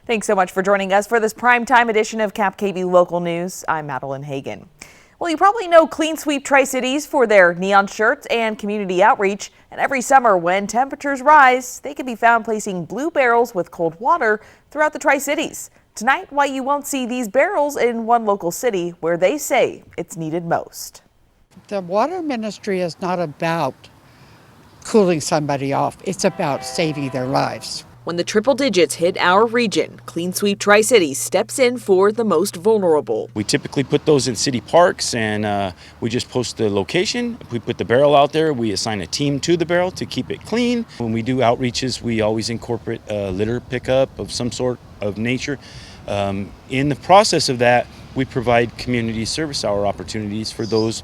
Thanks so much for joining us for this primetime edition of KAPP KVEW Local News. I'm Madeline Hagan. Well, you probably know Clean Sweep Tri-Cities for their neon shirts and community outreach. And every summer when temperatures rise, they can be found placing blue barrels with cold water throughout the Tri-Cities. Tonight, why you won't see these barrels in one local city where they say it's needed most. The water ministry is not about cooling somebody off. It's about saving their lives. When the triple digits hit our region, Clean Sweep Tri-Cities steps in for the most vulnerable. We typically put those in city parks, and we just post the location. We put the barrel out there. We assign a team to the barrel to keep it clean. When we do outreaches, we always incorporate a litter pickup of some sort of nature. In the process of that, we provide community service hour opportunities for those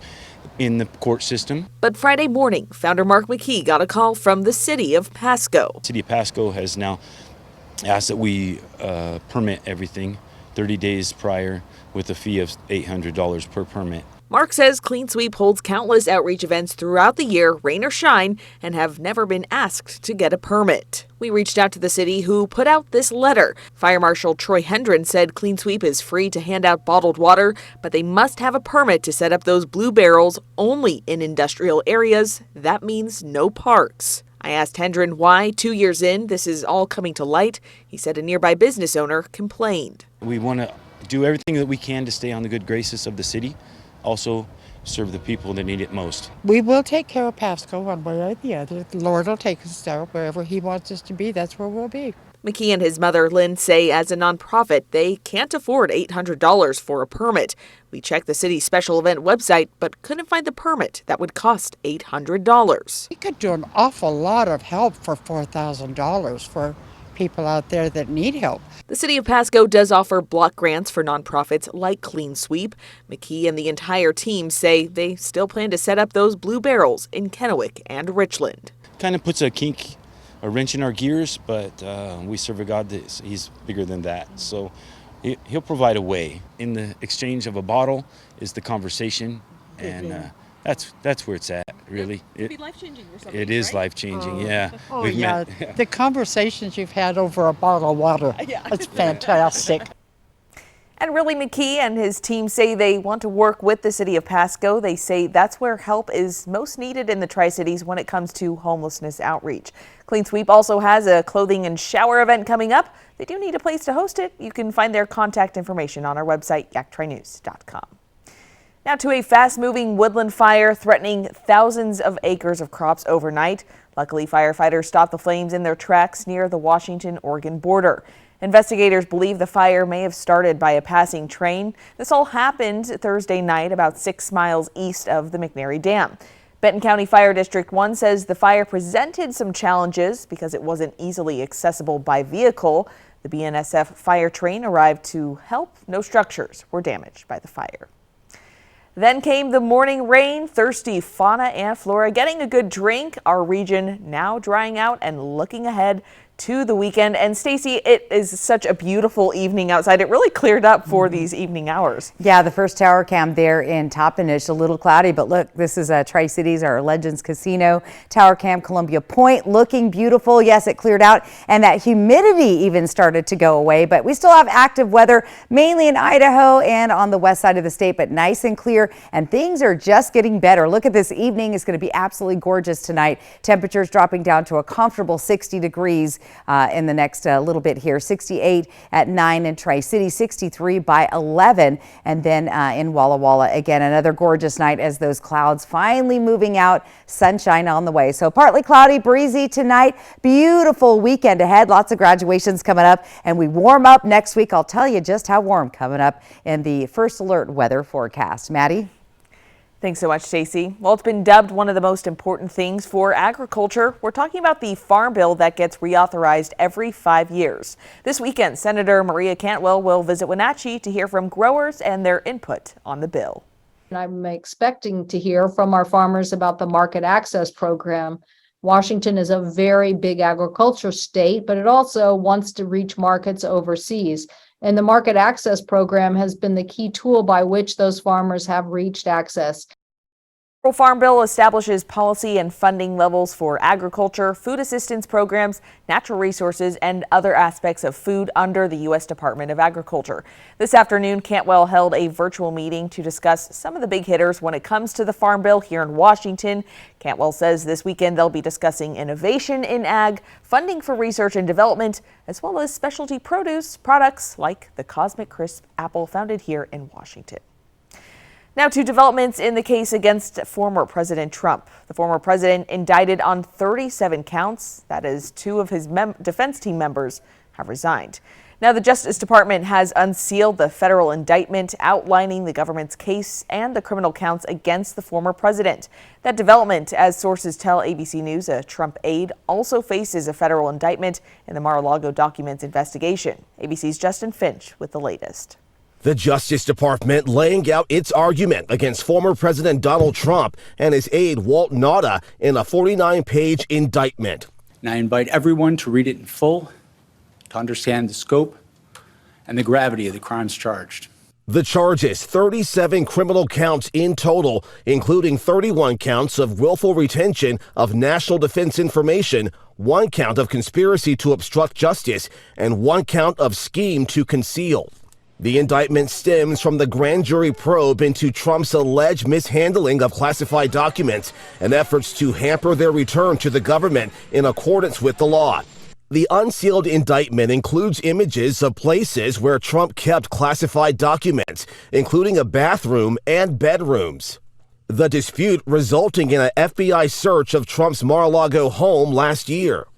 in the court system. But Friday morning, founder Mark McKee got a call from the city of Pasco. City of Pasco has now asked that we permit everything 30 days prior with a fee of $800 per permit. Mark says Clean Sweep holds countless outreach events throughout the year, rain or shine, and have never been asked to get a permit. We reached out to the city, who put out this letter. Fire Marshal Troy Hendren said Clean Sweep is free to hand out bottled water, but they must have a permit to set up those blue barrels only in industrial areas. That means no parks. I asked Hendren why 2 years in this is all coming to light. He said a nearby business owner complained. We want to do everything that we can to stay on the good graces of the city. Also serve the people that need it most. We will take care of Pasco one way or the other. The Lord will take us there wherever He wants us to be. That's where we'll be. McKee and his mother, Lynn, say as a nonprofit, they can't afford $800 for a permit. We checked the city's special event website, but couldn't find the permit that would cost $800. We could do an awful lot of help for $4,000 for people out there that need help. The city of Pasco does offer block grants for nonprofits like Clean Sweep. McKee and the entire team say they still plan to set up those blue barrels in Kennewick and Richland. Kind of puts a wrench in our gears, but we serve a God that He's bigger than that. So He'll provide a way. In the exchange of a bottle is the conversation, and that's where it's at, really. It could be life-changing for somebody, It is right? life-changing, yeah. Oh, yeah. The conversations you've had over a bottle of water, it's fantastic. And really, McKee and his team say they want to work with the city of Pasco. They say that's where help is most needed in the Tri-Cities when it comes to homelessness outreach. Clean Sweep also has a clothing and shower event coming up. They do need a place to host it. You can find their contact information on our website, yaktrinews.com. Now to a fast-moving woodland fire threatening thousands of acres of crops overnight. Luckily, firefighters stopped the flames in their tracks near the Washington-Oregon border. Investigators believe the fire may have started by a passing train. This all happened Thursday night about 6 miles east of the McNary Dam. Benton County Fire District 1 says the fire presented some challenges because it wasn't easily accessible by vehicle. The BNSF fire train arrived to help. No structures were damaged by the fire. Then came the morning rain, thirsty fauna and flora getting a good drink. Our region now drying out and looking ahead to the weekend. And Stacy, it is such a beautiful evening outside. It really cleared up for these evening hours. Yeah, the first tower cam there in Toppenish, a little cloudy, but look, this is Tri-Cities, our Legends Casino. Tower cam Columbia Point looking beautiful. Yes, it cleared out and that humidity even started to go away, but we still have active weather mainly in Idaho and on the west side of the state, but nice and clear, and things are just getting better. Look at this evening. It's going to be absolutely gorgeous tonight. Temperatures dropping down to a comfortable 60 degrees in the next little bit here. 68 at 9 in Tri-City, 63 by 11. And then in Walla Walla, again, another gorgeous night as those clouds finally moving out. Sunshine on the way. So partly cloudy, breezy tonight. Beautiful weekend ahead. Lots of graduations coming up. And we warm up next week. I'll tell you just how warm coming up in the first alert weather forecast. Maddie? Thanks so much, Stacey. Well, it's been dubbed one of the most important things for agriculture. We're talking about the farm bill that gets reauthorized every 5 years. This weekend, Senator Maria Cantwell will visit Wenatchee to hear from growers and their input on the bill. I'm expecting to hear from our farmers about the market access program. Washington is a very big agriculture state, but it also wants to reach markets overseas. And the market access program has been the key tool by which those farmers have reached access. The Farm Bill establishes policy and funding levels for agriculture, food assistance programs, natural resources, and other aspects of food under the U.S. Department of Agriculture. This afternoon, Cantwell held a virtual meeting to discuss some of the big hitters when it comes to the Farm Bill here in Washington. Cantwell says this weekend they'll be discussing innovation in ag, funding for research and development, as well as specialty produce products like the Cosmic Crisp apple founded here in Washington. Now to developments in the case against former President Trump. The former president indicted on 37 counts. That is, 2 of his defense team members have resigned. Now the Justice Department has unsealed the federal indictment outlining the government's case and the criminal counts against the former president. That development, as sources tell ABC News, a Trump aide also faces a federal indictment in the Mar-a-Lago documents investigation. ABC's Justin Finch with the latest. The Justice Department laying out its argument against former President Donald Trump and his aide Walt Nauta in a 49-page indictment. And I invite everyone to read it in full, to understand the scope and the gravity of the crimes charged. The charges, 37 criminal counts in total, including 31 counts of willful retention of national defense information, 1 count of conspiracy to obstruct justice, and 1 count of scheme to conceal. The indictment stems from the grand jury probe into Trump's alleged mishandling of classified documents and efforts to hamper their return to the government in accordance with the law. The unsealed indictment includes images of places where Trump kept classified documents, including a bathroom and bedrooms. The dispute resulting in an FBI search of Trump's Mar-a-Lago home last year.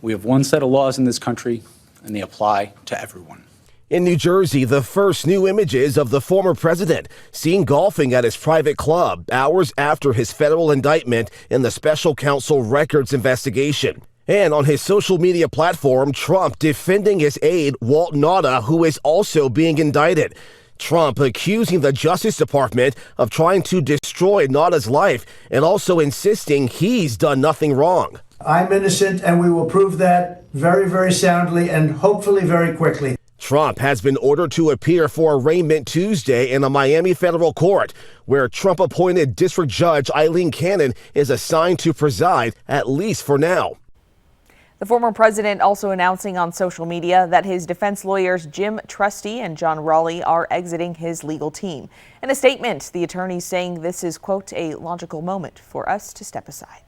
We have one set of laws in this country, and they apply to everyone. In New Jersey, the first new images of the former president seen golfing at his private club hours after his federal indictment in the special counsel records investigation. And on his social media platform, Trump defending his aide, Walt Nauta, who is also being indicted. Trump accusing the Justice Department of trying to destroy Nauta's life and also insisting he's done nothing wrong. I'm innocent, and we will prove that very, very soundly and hopefully very quickly. Trump has been ordered to appear for arraignment Tuesday in a Miami federal court, where Trump-appointed District Judge Eileen Cannon is assigned to preside, at least for now. The former president also announcing on social media that his defense lawyers Jim Trusty and John Raleigh are exiting his legal team. In a statement, the attorneys saying this is, quote, a logical moment for us to step aside.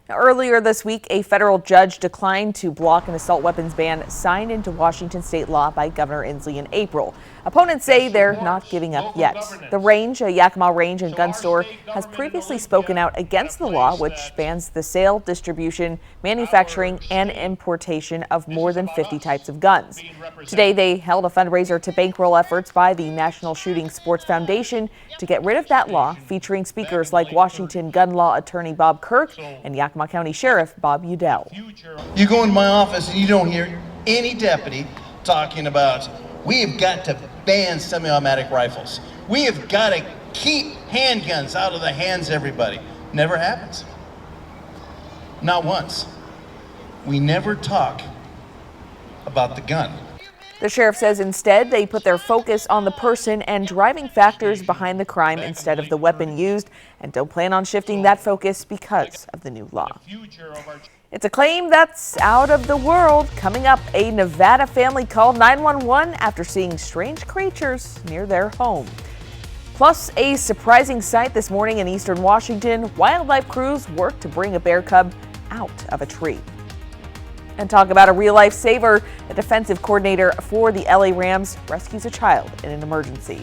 Now, earlier this week, a federal judge declined to block an assault weapons ban signed into Washington state law by Governor Inslee in April. Opponents say they're not giving up yet. The Range, a Yakima range and gun store, has previously spoken out against the law, which bans the sale, distribution, manufacturing, and importation of more than 50 types of guns. Today, they held a fundraiser to bankroll efforts by the National Shooting Sports Foundation to get rid of that law, featuring speakers like Washington gun law attorney Bob Kirk and Yakima County Sheriff Bob Udell. You go in my office and you don't hear any deputy talking about, we have got to ban semi-automatic rifles. We have got to keep handguns out of the hands of everybody. Never happens. Not once. We never talk about the gun. The sheriff says instead they put their focus on the person and driving factors behind the crime instead of the weapon used, and don't plan on shifting that focus because of the new law. It's a claim that's out of the world. Coming up, a Nevada family called 911 after seeing strange creatures near their home. Plus, a surprising sight this morning in eastern Washington. Wildlife crews work to bring a bear cub out of a tree. And talk about a real-life saver. A defensive coordinator for the LA Rams rescues a child in an emergency.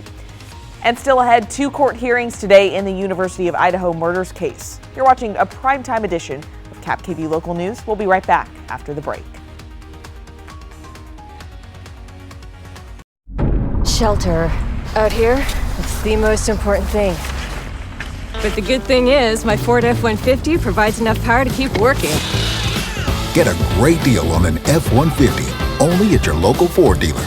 And still ahead, 2 court hearings today in the University of Idaho murders case. You're watching a primetime edition of KAPP Local News. We'll be right back after the break. Shelter. Out here, it's the most important thing. But the good thing is, my Ford F-150 provides enough power to keep working. Get a great deal on an F-150, only at your local Ford dealer.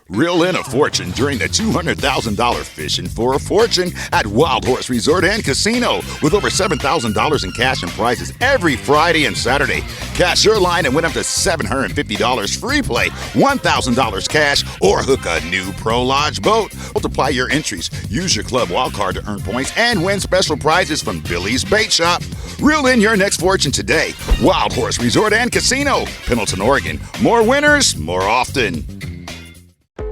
Reel in a fortune during the $200,000 Fishing for a Fortune at Wild Horse Resort and Casino with over $7,000 in cash and prizes every Friday and Saturday. Cash your line and win up to $750 free play, $1,000 cash, or hook a new Pro Lodge boat. Multiply your entries, use your Club Wild Card to earn points, and win special prizes from Billy's Bait Shop. Reel in your next fortune today. Wild Horse Resort and Casino, Pendleton, Oregon. More winners, more often.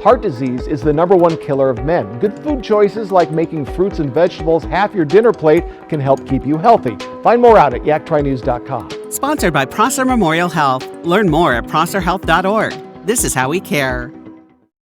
Heart disease is the #1 killer of men. Good food choices like making fruits and vegetables half your dinner plate can help keep you healthy. Find more out at yaktrynews.com. Sponsored by Prosser Memorial Health. Learn more at prosserhealth.org. This is how we care.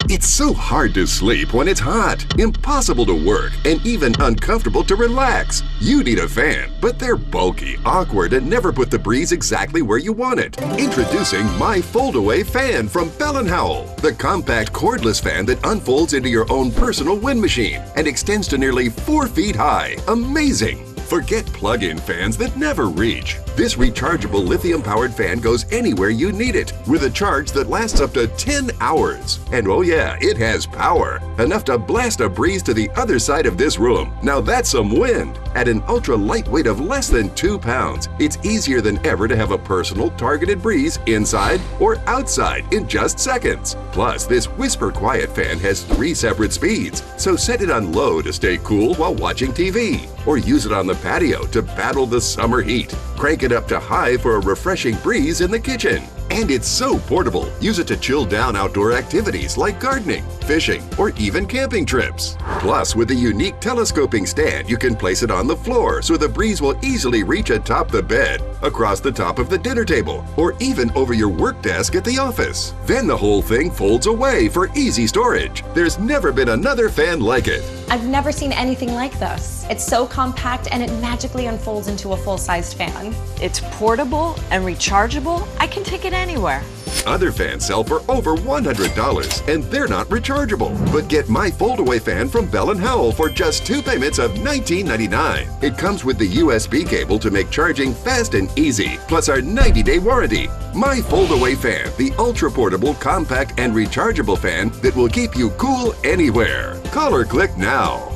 It's so hard to sleep when it's hot, impossible to work, and even uncomfortable to relax. You need a fan, but they're bulky, awkward, and never put the breeze exactly where you want it. Introducing my fold-away fan from Bell & Howell, the compact cordless fan that unfolds into your own personal wind machine and extends to nearly 4 feet high. Amazing! Forget plug-in fans that never reach. This rechargeable lithium-powered fan goes anywhere you need it with a charge that lasts up to 10 hours. And oh yeah, it has power, enough to blast a breeze to the other side of this room. Now that's some wind. At an ultra lightweight of less than 2 pounds, it's easier than ever to have a personal targeted breeze inside or outside in just seconds. Plus, this whisper quiet fan has 3 separate speeds, so set it on low to stay cool while watching TV, or use it on the patio to battle the summer heat. Crank it up to high for a refreshing breeze in the kitchen. And it's so portable. Use it to chill down outdoor activities like gardening, fishing, or even camping trips. Plus, with a unique telescoping stand, you can place it on the floor so the breeze will easily reach atop the bed, across the top of the dinner table, or even over your work desk at the office. Then the whole thing folds away for easy storage. There's never been another fan like it. I've never seen anything like this. It's so compact and it magically unfolds into a full-sized fan. It's portable and rechargeable. I can take it anywhere. Other fans sell for over $100 and they're not rechargeable. But get my fold-away fan from Bell & Howell for just 2 payments of $19.99. It comes with the USB cable to make charging fast and easy, plus our 90-day warranty. My fold-away fan, the ultra-portable, compact, and rechargeable fan that will keep you cool anywhere. Call or click now.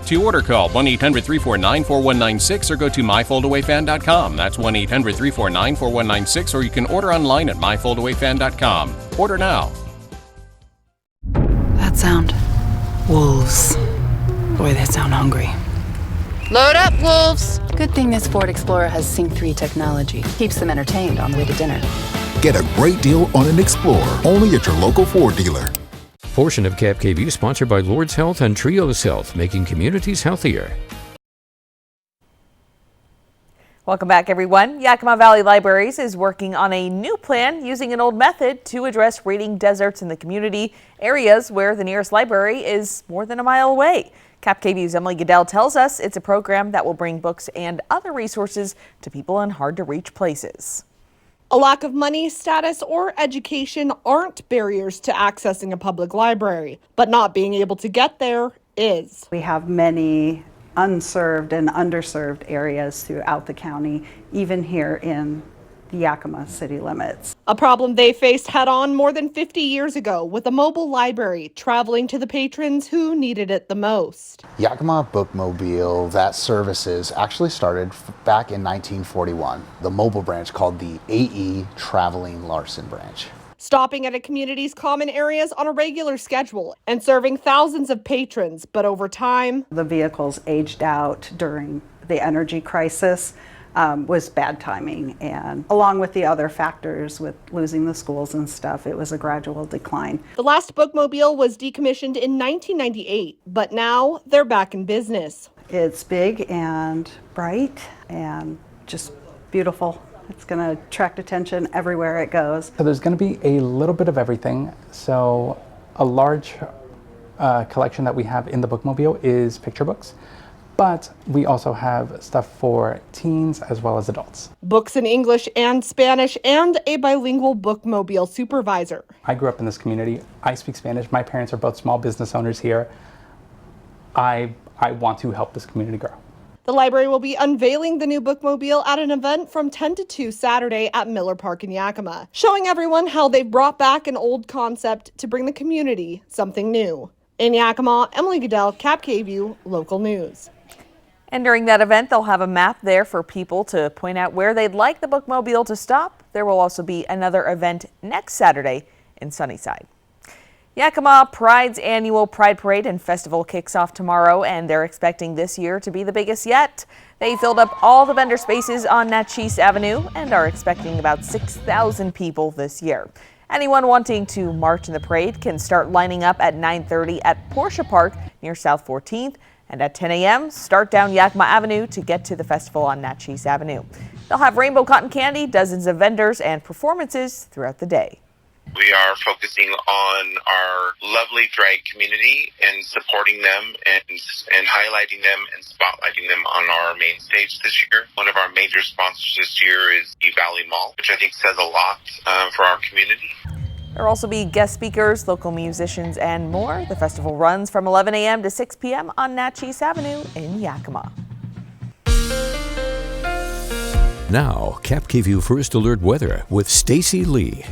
To order, call 1-800-349-4196 or go to myfoldawayfan.com. That's 1-800-349-4196, or you can order online at myfoldawayfan.com. Order now. That sound. Wolves. Boy, they sound hungry. Load up, wolves! Good thing this Ford Explorer has Sync 3 technology. Keeps them entertained on the way to dinner. Get a great deal on an Explorer, only at your local Ford dealer. Portion of KAPP KVEW sponsored by Lord's Health and Trios Health, making communities healthier. Welcome back, everyone. Yakima Valley Libraries is working on a new plan using an old method to address reading deserts in the community, areas where the nearest library is more than a mile away. KAPP KVEW's Emily Goodell tells us it's a program that will bring books and other resources to people in hard-to-reach places. A lack of money, status, or education aren't barriers to accessing a public library, but not being able to get there is. We have many unserved and underserved areas throughout the county, even here in the Yakima city limits. A problem they faced head-on more than 50 years ago with a mobile library traveling to the patrons who needed it the most. Yakima Bookmobile, that services actually started back in 1941. The mobile branch called the AE Traveling Larson branch. Stopping at a community's common areas on a regular schedule and serving thousands of patrons, but over time, the vehicles aged out during the energy crisis. Was bad timing, and along with the other factors with losing the schools and stuff, it was a gradual decline. The last bookmobile was decommissioned in 1998, but now they're back in business. It's big and bright and just beautiful. It's going to attract attention everywhere it goes. So there's going to be a little bit of everything. So a large collection that we have in the bookmobile is picture books. But we also have stuff for teens as well as adults. Books in English and Spanish, and a bilingual bookmobile supervisor. I grew up in this community. I speak Spanish. My parents are both small business owners here. I want to help this community grow. The library will be unveiling the new bookmobile at an event from 10 to 2 Saturday at Miller Park in Yakima, showing everyone how they've brought back an old concept to bring the community something new. In Yakima, Emily Goodell, KAPP KVEW, Local News. And during that event, they'll have a map there for people to point out where they'd like the bookmobile to stop. There will also be another event next Saturday in Sunnyside. Yakima Pride's annual Pride Parade and Festival kicks off tomorrow, and they're expecting this year to be the biggest yet. They filled up all the vendor spaces on Natchez Avenue and are expecting about 6,000 people this year. Anyone wanting to march in the parade can start lining up at 9:30 at Porsche Park near South 14th, and at 10 a.m. start down Yakima Avenue to get to the festival on Natchez Avenue. They'll have rainbow cotton candy, dozens of vendors, and performances throughout the day. We are focusing on our lovely drag community and supporting them and highlighting them and spotlighting them on our main stage this year. One of our major sponsors this year is the Valley Mall, which I think says a lot for our community. There will also be guest speakers, local musicians, and more. The festival runs from 11 a.m. to 6 p.m. on Natchez Avenue in Yakima. Now, KAPP KVEW First Alert Weather with Stacy Lee.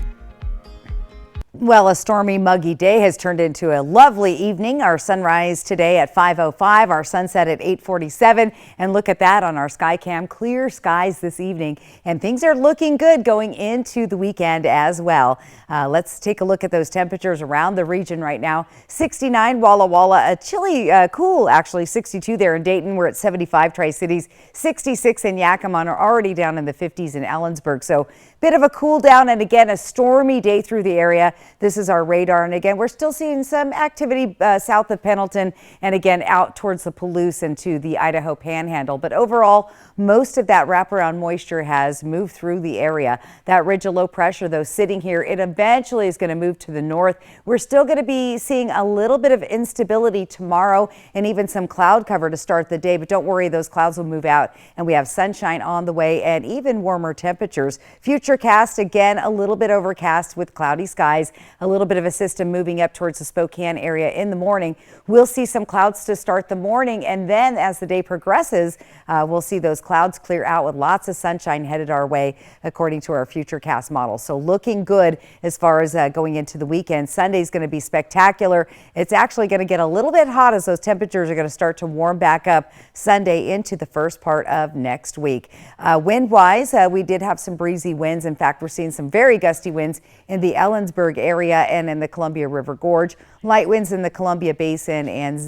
Well, a stormy, muggy day has turned into a lovely evening. Our sunrise today at 5:05, our sunset at 8:47. And look at that on our Skycam. Clear skies this evening. And things are looking good going into the weekend as well. Let's take a look at those temperatures around the region right now. 69 Walla Walla, a chilly, cool actually, 62 there in Dayton. We're at 75 Tri-Cities, 66 in Yakima, and are already down in the 50s in Ellensburg. So bit of a cool down, and again, a stormy day through the area. This is our radar, and again, we're still seeing some activity south of Pendleton and again out towards the Palouse and to the Idaho Panhandle. But overall, most of that wraparound moisture has moved through the area. That ridge of low pressure, though, sitting here, it eventually is going to move to the north. We're still going to be seeing a little bit of instability tomorrow and even some cloud cover to start the day. But don't worry, those clouds will move out, and we have sunshine on the way and even warmer temperatures. Futurecast, again, a little bit overcast with cloudy skies. A little bit of a system moving up towards the Spokane area in the morning. We'll see some clouds to start the morning, and then as the day progresses, we'll see those clouds clear out with lots of sunshine headed our way according to our Futurecast model. So looking good as far as going into the weekend. Sunday's going to be spectacular. It's actually going to get a little bit hot as those temperatures are going to start to warm back up Sunday into the first part of next week. Wind-wise, we did have some breezy winds. In fact, we're seeing some very gusty winds in the Ellensburg area and in the Columbia River Gorge. Light winds in the Columbia Basin and,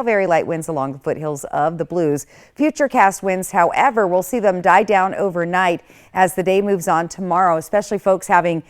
very light winds along the foothills of the Blues. Futurecast winds, however, we'll see them die down overnight as the day moves on tomorrow, especially folks having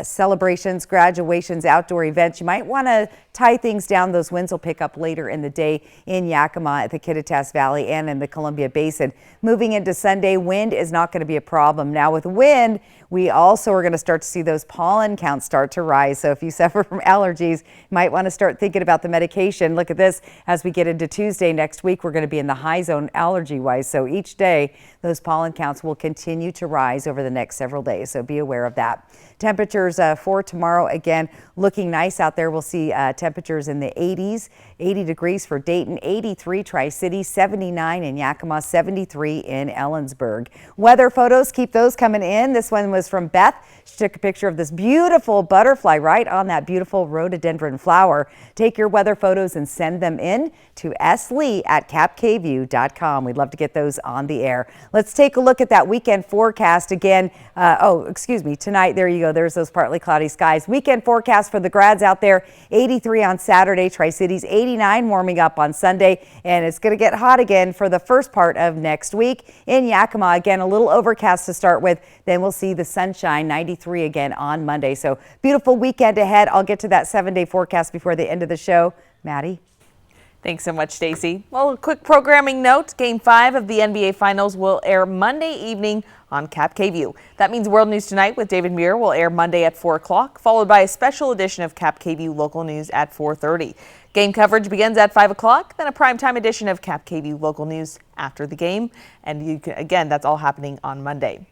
celebrations, graduations, outdoor events. You might want to tie things down. Those winds will pick up later in the day in Yakima, at the Kittitas Valley, and in the Columbia Basin. Moving into Sunday, wind is not going to be a problem. Now with wind, we also are going to start to see those pollen counts start to rise. So if you suffer from allergies, you might want to start thinking about the medication. Look at this. As we get into Tuesday next week, we're going to be in the high zone allergy-wise. So each day, those pollen counts will continue to rise over the next several days. So be aware of that. Temperatures for tomorrow, again, looking nice out there. We'll see temperatures in the 80s, 80 degrees for Dayton, 83 Tri-Cities, 79 in Yakima, 73 in Ellensburg. Weather photos, keep those coming in. This one was from Beth. She took a picture of this beautiful butterfly right on that beautiful rhododendron flower. Take your weather photos and send them in to slee@kappkview.com. We'd love to get those on the air. Let's take a look at that weekend forecast again. Tonight, there you go. There's those partly cloudy skies. Weekend forecast for the grads out there, 83 on Saturday, Tri-Cities, 89 warming up on Sunday, and it's going to get hot again for the first part of next week. In Yakima, again, a little overcast to start with. Then we'll see the sunshine, 93 again on Monday. So beautiful weekend ahead. I'll get to that 7-day forecast before the end of the show. Maddie? Thanks so much, Stacy. Well, a quick programming note. Game 5 of the NBA Finals will air Monday evening on KAPP KVEW. That means World News Tonight with David Muir will air Monday at 4 o'clock, followed by a special edition of KAPP KVEW Local News at 4:30. Game coverage begins at 5 o'clock, then a primetime edition of KAPP KVEW Local News after the game. And again, that's all happening on Monday.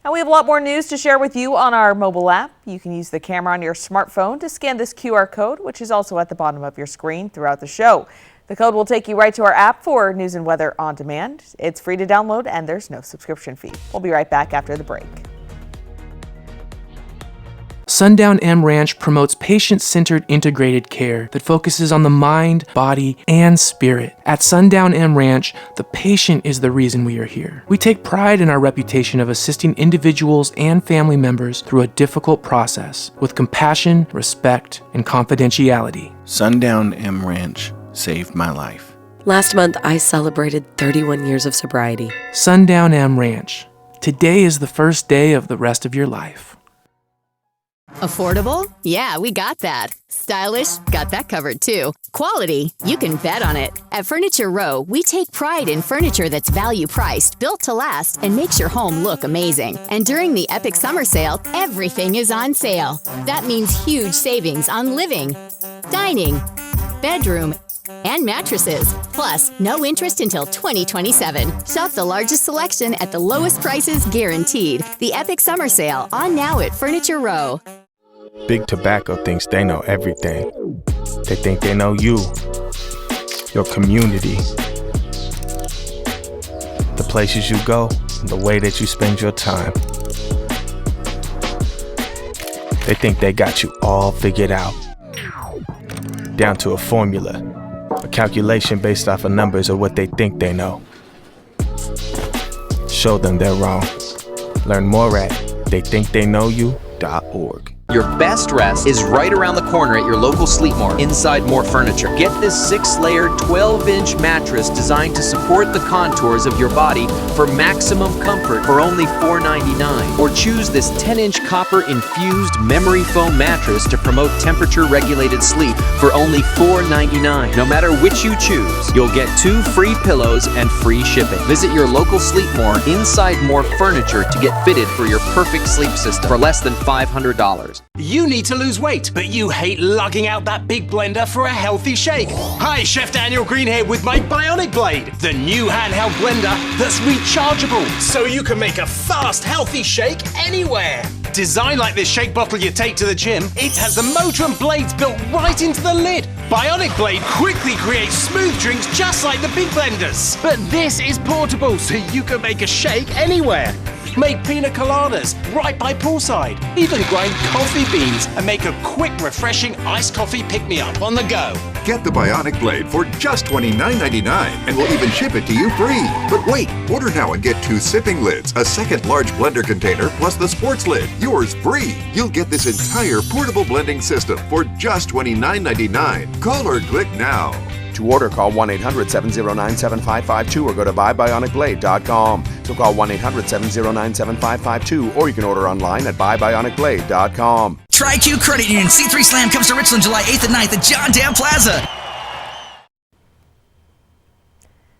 And we have a lot more news to share with you on our mobile app. You can use the camera on your smartphone to scan this QR code, which is also at the bottom of your screen throughout the show. The code will take you right to our app for news and weather on demand. It's free to download and there's no subscription fee. We'll be right back after the break. Sundown M Ranch promotes patient-centered integrated care that focuses on the mind, body, and spirit. At Sundown M Ranch, the patient is the reason we are here. We take pride in our reputation of assisting individuals and family members through a difficult process with compassion, respect, and confidentiality. Sundown M Ranch saved my life. Last month, I celebrated 31 years of sobriety. Sundown M Ranch. Today is the first day of the rest of your life. Affordable? Yeah, we got that. Stylish? Got that covered too. Quality? You can bet on it. At Furniture Row, we take pride in furniture that's value priced, built to last, and makes your home look amazing. And during the epic summer sale, everything is on sale. That means huge savings on living, dining, bedroom, and mattresses. Plus, no interest until 2027. Shop the largest selection at the lowest prices guaranteed. The epic summer sale on now at Furniture Row. Big Tobacco thinks they know everything. They think they know you, your community, the places you go, and the way that you spend your time. They think they got you all figured out, down to a formula, a calculation based off of numbers of what they think they know. Show them they're wrong. Learn more at theythinktheyknowyou.org. Your best rest is right around the corner at your local Sleepmore inside More Furniture. Get this 6-layered 12-inch mattress designed to support the contours of your body for maximum comfort for only $4.99. Or choose this 10-inch copper-infused memory foam mattress to promote temperature-regulated sleep for only $4.99. No matter which you choose, you'll get 2 free pillows and free shipping. Visit your local Sleepmore inside More Furniture to get fitted for your perfect sleep system for less than $500. You need to lose weight, but you hate lugging out that big blender for a healthy shake. Hi, Chef Daniel Green here with my Bionic Blade, the new handheld blender that's rechargeable, so you can make a fast, healthy shake anywhere. Designed like this shake bottle you take to the gym, it has the motor and blades built right into the lid. Bionic Blade quickly creates smooth drinks just like the big blenders. But this is portable, so you can make a shake anywhere. Make pina coladas right by poolside. Even grind coffee beans and make a quick, refreshing iced coffee pick-me-up on the go. Get the Bionic Blade for just $29.99 and we'll even ship it to you free. But wait, order now and get 2 sipping lids, a second large blender container, plus the sports lid. Yours free. You'll get this entire portable blending system for just $29.99. Call or click now. To order, call 1-800-709-7552 or go to buybionicblade.com. So call 1-800-709-7552 or you can order online at buybionicblade.com. TriQ Credit Union C3 Slam comes to Richland July 8th and 9th at John Dam Plaza.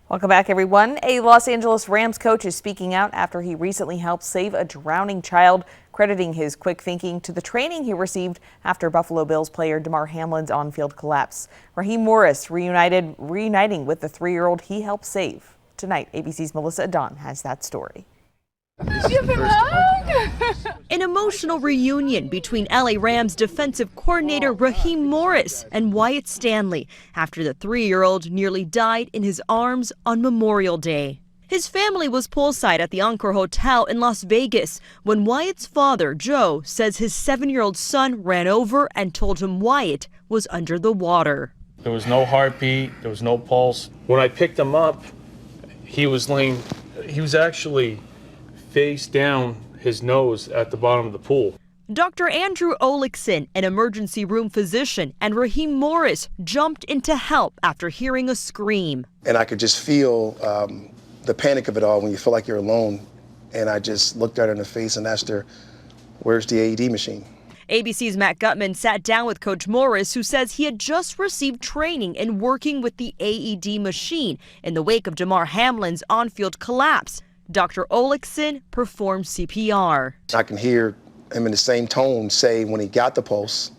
Welcome back, everyone. A Los Angeles Rams coach is speaking out after he recently helped save a drowning child, crediting his quick thinking to the training he received after Buffalo Bills player Damar Hamlin's on-field collapse. Raheem Morris reuniting with the 3-year-old he helped save. Tonight, ABC's Melissa Adon has that story. An emotional reunion between LA Rams defensive coordinator Raheem Morris and Wyatt Stanley after the 3-year-old nearly died in his arms on Memorial Day. His family was poolside at the Encore Hotel in Las Vegas when Wyatt's father, Joe, says his 7-year-old son ran over and told him Wyatt was under the water. There was no heartbeat, there was no pulse. When I picked him up, he was actually face down, his nose at the bottom of the pool. Dr. Andrew Olickson, an emergency room physician, and Raheem Morris jumped in to help after hearing a scream. And I could just feel the panic of it all when you feel like you're alone. And I just looked at her in the face and asked her, where's the AED machine? ABC's Matt Gutman sat down with Coach Morris, who says he had just received training in working with the AED machine in the wake of Damar Hamlin's on-field collapse. Dr. Olickson performed CPR. I can hear him in the same tone say when he got the pulse,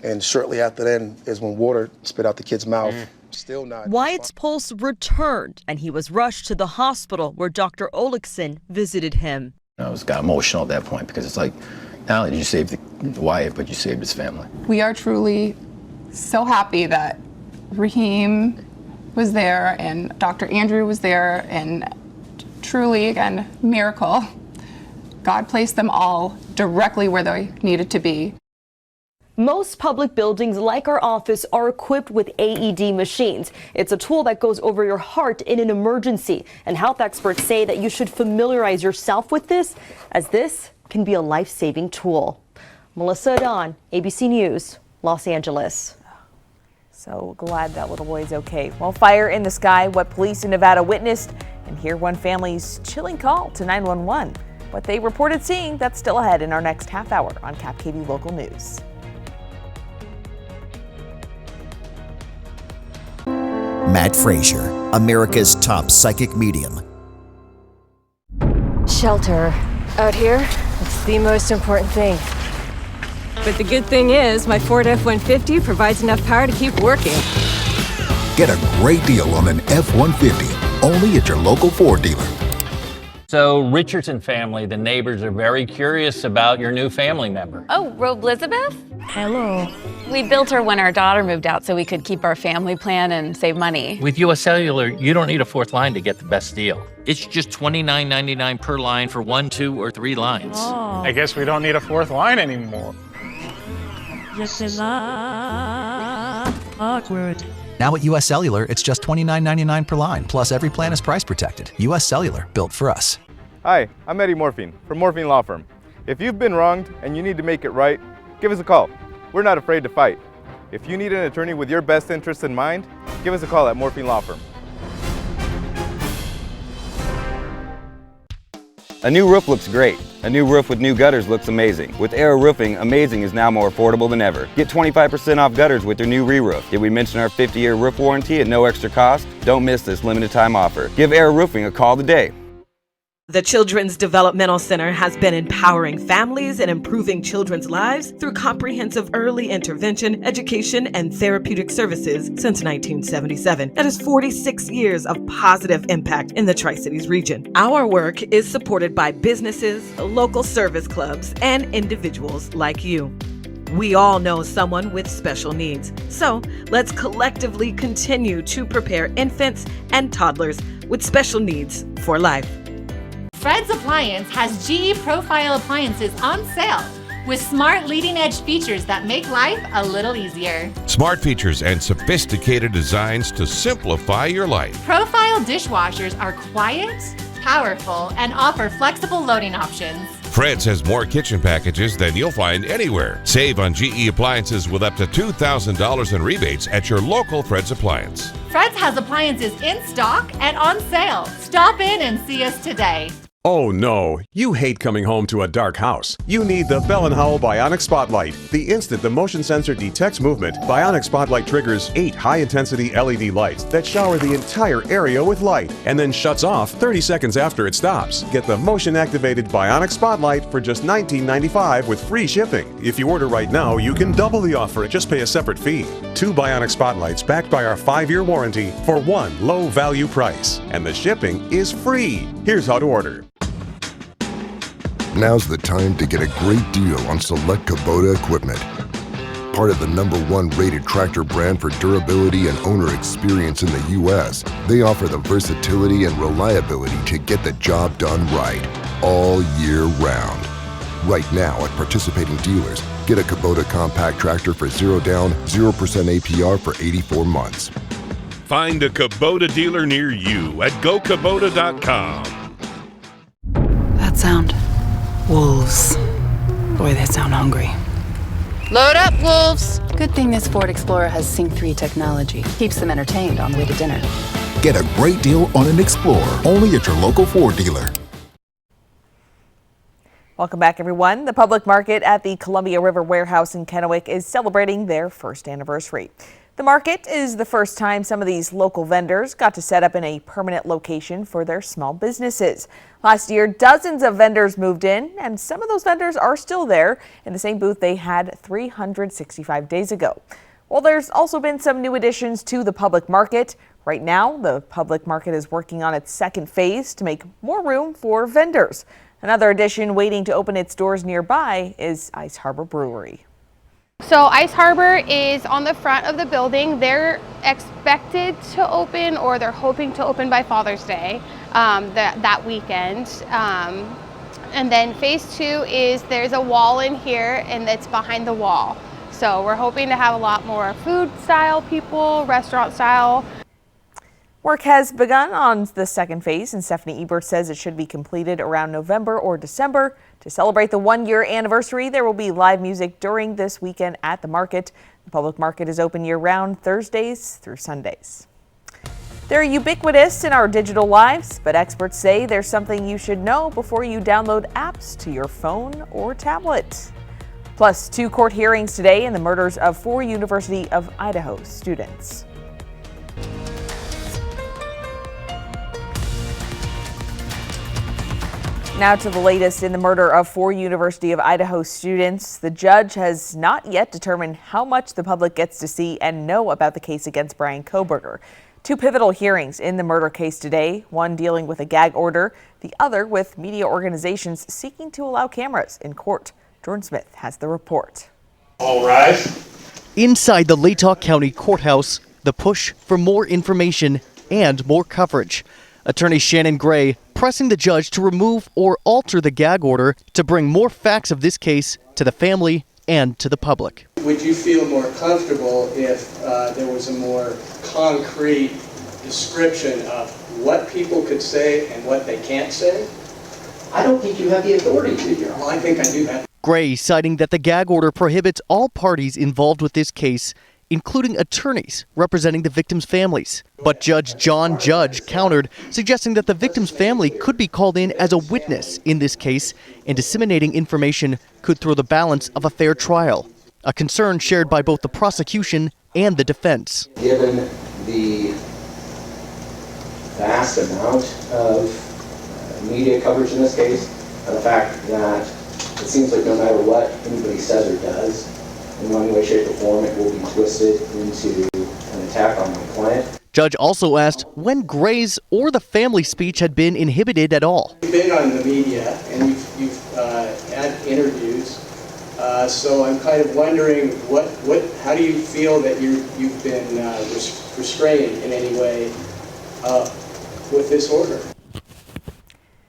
and shortly after then is when water spit out the kid's mouth. Still not. Wyatt's pulse returned, and he was rushed to the hospital where Dr. Olickson visited him. I got emotional at that point because it's like, not only did you save Wyatt, but you saved his family. We are truly so happy that Raheem was there and Dr. Andrew was there, and truly, again, miracle. God placed them all directly where they needed to be. Most public buildings like our office are equipped with AED machines. It's a tool that goes over your heart in an emergency. And health experts say that you should familiarize yourself with this, as this can be a life-saving tool. Melissa Adon, ABC News, Los Angeles. So glad that little boy is okay. Well, fire in the sky, what police in Nevada witnessed, and hear one family's chilling call to 911. What they reported seeing, that's still ahead in our next half hour on KAPP Local News. Matt Frazier, America's top psychic medium. Shelter. Out here, it's the most important thing. But the good thing is, my Ford F-150 provides enough power to keep working. Get a great deal on an F-150, only at your local Ford dealer. So, Richardson family, the neighbors are very curious about your new family member. Oh, Elizabeth? Hello. We built her when our daughter moved out so we could keep our family plan and save money. With US Cellular, you don't need a fourth line to get the best deal. It's just $29.99 per line for 1, 2, or 3 lines. Oh. I guess we don't need a fourth line anymore. This is awkward. Now at US Cellular, it's just $29.99 per line, plus every plan is price protected. US Cellular, built for us. Hi, I'm Eddie Morphine from Morphine Law Firm. If you've been wronged and you need to make it right, give us a call. We're not afraid to fight. If you need an attorney with your best interests in mind, give us a call at Morphine Law Firm. A new roof looks great. A new roof with new gutters looks amazing. With Arrow Roofing, amazing is now more affordable than ever. Get 25% off gutters with their new re-roof. Did we mention our 50-year roof warranty at no extra cost? Don't miss this limited time offer. Give Arrow Roofing a call today. The Children's Developmental Center has been empowering families and improving children's lives through comprehensive early intervention, education, and therapeutic services since 1977. That is 46 years of positive impact in the Tri-Cities region. Our work is supported by businesses, local service clubs, and individuals like you. We all know someone with special needs. So let's collectively continue to prepare infants and toddlers with special needs for life. Fred's Appliance has GE Profile appliances on sale with smart leading-edge features that make life a little easier. Smart features and sophisticated designs to simplify your life. Profile dishwashers are quiet, powerful, and offer flexible loading options. Fred's has more kitchen packages than you'll find anywhere. Save on GE appliances with up to $2,000 in rebates at your local Fred's Appliance. Fred's has appliances in stock and on sale. Stop in and see us today. Oh no, you hate coming home to a dark house. You need the Bell & Howell Bionic Spotlight. The instant the motion sensor detects movement, Bionic Spotlight triggers 8 high-intensity LED lights that shower the entire area with light and then shuts off 30 seconds after it stops. Get the motion-activated Bionic Spotlight for just $19.95 with free shipping. If you order right now, you can double the offer and just pay a separate fee. 2 Bionic Spotlights backed by our 5-year warranty for one low-value price. And the shipping is free. Here's how to order. Now's the time to get a great deal on select Kubota equipment. Part of the #1 rated tractor brand for durability and owner experience in the U.S., they offer the versatility and reliability to get the job done right, all year round. Right now at participating dealers, get a Kubota compact tractor for 0 down, 0% APR for 84 months. Find a Kubota dealer near you at gokubota.com. That sound. Wolves. Boy, they sound hungry. Load up, wolves! Good thing this Ford Explorer has Sync 3 technology. Keeps them entertained on the way to dinner. Get a great deal on an Explorer, only at your local Ford dealer. Welcome back, everyone. The public market at the Columbia River Warehouse in Kennewick is celebrating their first anniversary. The market is the first time some of these local vendors got to set up in a permanent location for their small businesses. Last year, dozens of vendors moved in, and some of those vendors are still there in the same booth they had 365 days ago. Well, there's also been some new additions to the public market. Right now, the public market is working on its second phase to make more room for vendors. Another addition waiting to open its doors nearby is Ice Harbor Brewery. So Ice Harbor is on the front of the building. They're expected to open, or they're hoping to open by Father's Day that weekend. And then phase 2 is there's a wall in here and it's behind the wall. So we're hoping to have a lot more food style people, restaurant style. Work has begun on the second phase, and Stephanie Ebert says it should be completed around November or December. To celebrate the 1-year anniversary, there will be live music during this weekend at the market. The public market is open year-round, Thursdays through Sundays. They're ubiquitous in our digital lives, but experts say there's something you should know before you download apps to your phone or tablet. Plus, 2 court hearings today in the murders of 4 University of Idaho students. Now to the latest in the murder of 4 University of Idaho students. The judge has not yet determined how much the public gets to see and know about the case against Brian Kohberger. 2 pivotal hearings in the murder case today, one dealing with a gag order, the other with media organizations seeking to allow cameras in court. Jordan Smith has the report. All rise. Inside the Latah County Courthouse, the push for more information and more coverage. Attorney Shannon Gray pressing the judge to remove or alter the gag order to bring more facts of this case to the family and to the public. Would you feel more comfortable if there was a more concrete description of what people could say and what they can't say? I don't think you have the authority to, Your Honor. Well, I think I do have. Gray citing that the gag order prohibits all parties involved with this case, including attorneys representing the victims' families. But Judge John Judge countered, suggesting that the victim's family could be called in as a witness in this case, and disseminating information could throw the balance of a fair trial, a concern shared by both the prosecution and the defense. Given the vast amount of media coverage in this case, and the fact that it seems like no matter what anybody says or does, in one way, shape, or form, it will be twisted into an attack on my client. Judge also asked when Gray's or the family speech had been inhibited at all. You've been on the media and you've had interviews, so I'm kind of wondering how do you feel that you've been restrained in any way with this order?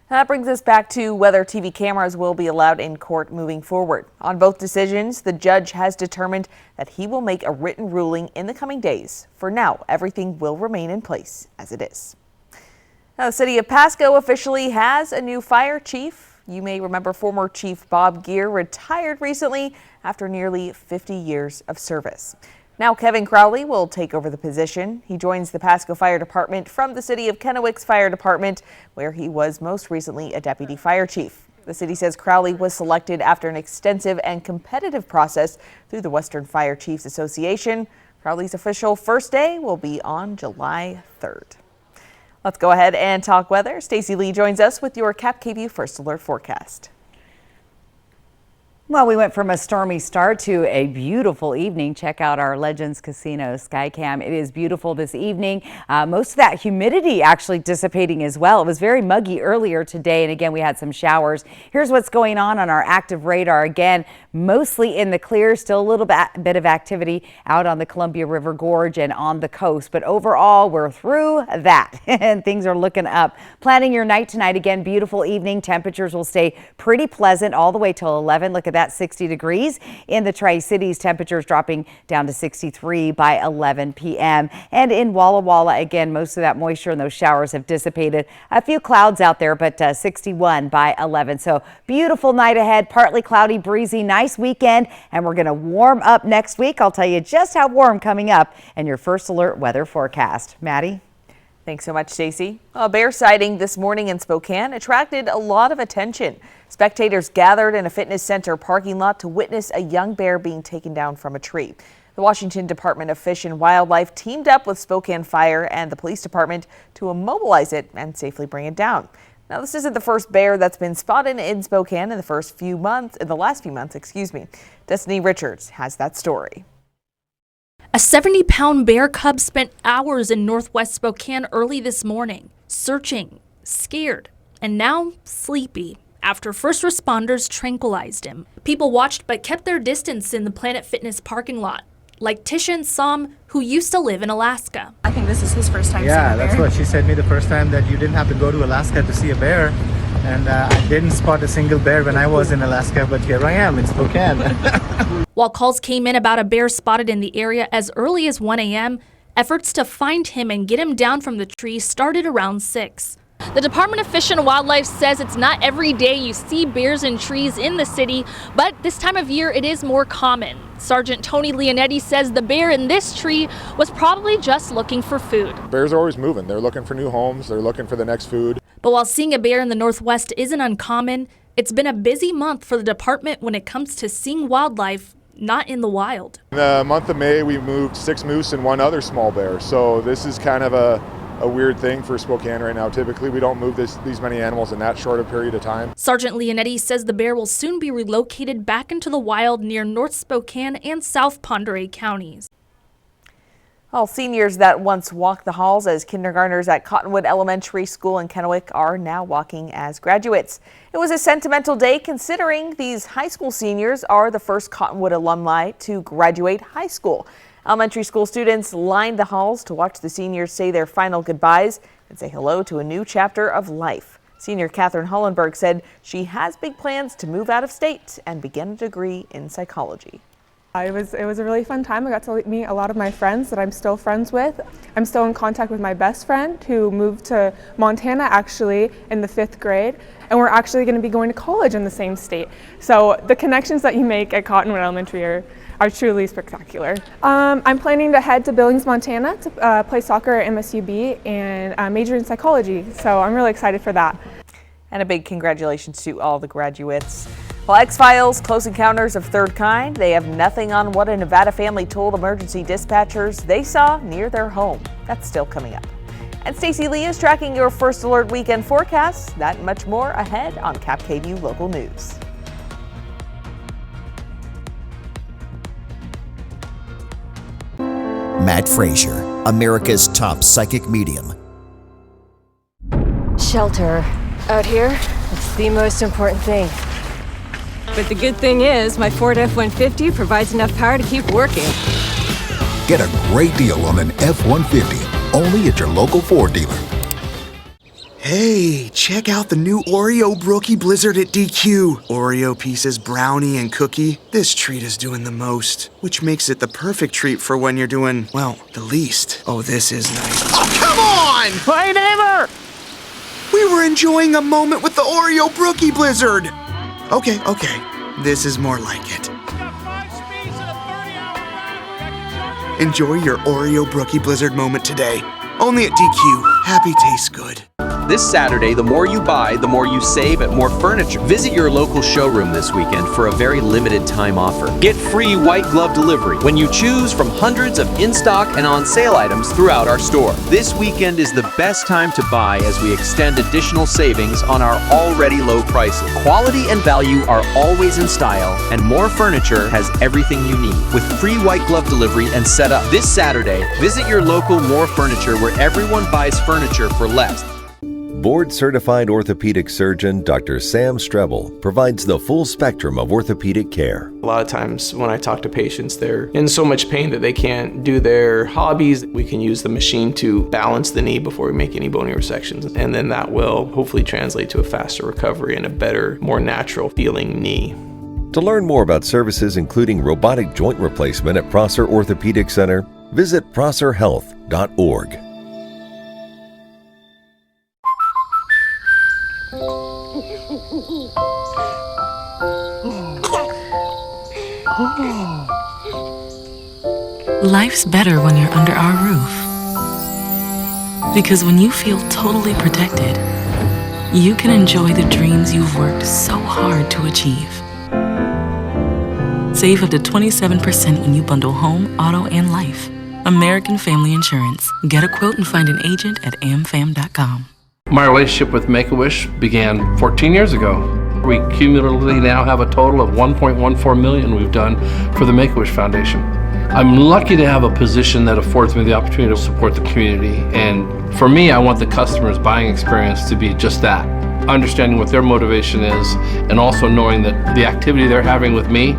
That brings us back to whether TV cameras will be allowed in court moving forward. On both decisions, the judge has determined that he will make a written ruling in the coming days. For now, everything will remain in place as it is. Now, the city of Pasco officially has a new fire chief. You may remember former Chief Bob Gear retired recently after nearly 50 years of service. Now Kevin Crowley will take over the position. He joins the Pasco Fire Department from the city of Kennewick's Fire Department, where he was most recently a deputy fire chief. The city says Crowley was selected after an extensive and competitive process through the Western Fire Chiefs Association. Crowley's official first day will be on July 3rd. Let's go ahead and talk weather. Stacey Lee joins us with your KAPP First Alert forecast. Well, we went from a stormy start to a beautiful evening. Check out our Legends Casino Skycam. It is beautiful this evening. Most of that humidity actually dissipating as well. It was very muggy earlier today, and again, we had some showers. Here's what's going on our active radar. Again, mostly in the clear, still a little bit of activity out on the Columbia River Gorge and on the coast, but overall, we're through that, and things are looking up. Planning your night tonight, again, beautiful evening. Temperatures will stay pretty pleasant all the way till 11. Look at that, 60 degrees in the Tri-Cities. Temperatures dropping down to 63 by 11 p.m. And in Walla Walla, again, most of that moisture and those showers have dissipated. A few clouds out there, but 61 by 11. So beautiful night ahead, partly cloudy, breezy, nice weekend, and we're going to warm up next week. I'll tell you just how warm coming up and your First Alert weather forecast. Maddie? Thanks so much, Stacey. A bear sighting this morning in Spokane attracted a lot of attention. Spectators gathered in a fitness center parking lot to witness a young bear being taken down from a tree. The Washington Department of Fish and Wildlife teamed up with Spokane Fire and the police department to immobilize it and safely bring it down. Now, this isn't the first bear that's been spotted in Spokane in the last few months, excuse me. Destiny Richards has that story. A 70-pound bear cub spent hours in northwest Spokane early this morning, searching, scared, and now sleepy after first responders tranquilized him. People watched but kept their distance in the Planet Fitness parking lot, like Tishan Som, who used to live in Alaska. I think this is his first time seeing a Yeah, bear. that's what she said me the first time, that you didn't have to go to Alaska to see a bear. And I didn't spot a single bear when I was in Alaska, but here I am in Spokane. While calls came in about a bear spotted in the area as early as 1 a.m., efforts to find him and get him down from the tree started around 6. The Department of Fish and Wildlife says it's not every day you see bears in trees in the city, but this time of year it is more common. Sergeant Tony Leonetti says the bear in this tree was probably just looking for food. Bears are always moving. They're looking for new homes. They're looking for the next food. But while seeing a bear in the Northwest isn't uncommon, it's been a busy month for the department when it comes to seeing wildlife not in the wild. In the month of May, we moved 6 moose and 1 other small bear. So this is kind of a weird thing for Spokane right now. Typically, we don't move these many animals in that short a period of time. Sergeant Leonetti says the bear will soon be relocated back into the wild near North Spokane and South Pend Oreille counties. All seniors that once walked the halls as kindergartners at Cottonwood Elementary School in Kennewick are now walking as graduates. It was a sentimental day considering these high school seniors are the first Cottonwood alumni to graduate high school. Elementary school students lined the halls to watch the seniors say their final goodbyes and say hello to a new chapter of life. Senior Catherine Hollenberg said she has big plans to move out of state and begin a degree in psychology. It was a really fun time. I got to meet a lot of my friends that I'm still friends with. I'm still in contact with my best friend who moved to Montana actually in the 5th grade, and we're actually going to be going to college in the same state. So the connections that you make at Cottonwood Elementary are truly spectacular. I'm planning to head to Billings, Montana to play soccer at MSUB and major in psychology, so I'm really excited for that. And a big congratulations to all the graduates. Well, X-Files, Close Encounters of Third Kind, they have nothing on what a Nevada family told emergency dispatchers they saw near their home. That's still coming up. And Stacey Lee is tracking your First Alert weekend forecasts. That and much more ahead on KAPP Local News. Matt Frazier, America's top psychic medium. Shelter. Out here, it's the most important thing. But the good thing is, my Ford F-150 provides enough power to keep working. Get a great deal on an F-150, only at your local Ford dealer. Hey, check out the new Oreo Brookie Blizzard at DQ. Oreo pieces, brownie, and cookie. This treat is doing the most, which makes it the perfect treat for when you're doing, well, the least. Oh, this is nice. Oh, come on! Hey, neighbor! We were enjoying a moment with the Oreo Brookie Blizzard. Okay, this is more like it. Enjoy your Oreo Brookie Blizzard moment today. Only at DQ. Happy tastes good. This Saturday, the more you buy, the more you save at More Furniture. Visit your local showroom this weekend for a very limited time offer. Get free white glove delivery when you choose from hundreds of in-stock and on-sale items throughout our store. This weekend is the best time to buy as we extend additional savings on our already low prices. Quality and value are always in style, and More Furniture has everything you need with free white glove delivery and setup. This Saturday, visit your local More Furniture where everyone buys furniture for less. Board-certified orthopedic surgeon Dr. Sam Strebel provides the full spectrum of orthopedic care. A lot of times when I talk to patients, they're in so much pain that they can't do their hobbies. We can use the machine to balance the knee before we make any bony resections, and then that will hopefully translate to a faster recovery and a better, more natural feeling knee. To learn more about services including robotic joint replacement at Prosser Orthopedic Center, visit prosserhealth.org. Life's better when you're under our roof. Because when you feel totally protected, you can enjoy the dreams you've worked so hard to achieve. Save up to 27% when you bundle home, auto, and life. American Family Insurance. Get a quote and find an agent at amfam.com. My relationship with Make-A-Wish began 14 years ago. We cumulatively now have a total of $1.14 million we've done for the Make-A-Wish Foundation. I'm lucky to have a position that affords me the opportunity to support the community, and for me, I want the customer's buying experience to be just that, understanding what their motivation is, and also knowing that the activity they're having with me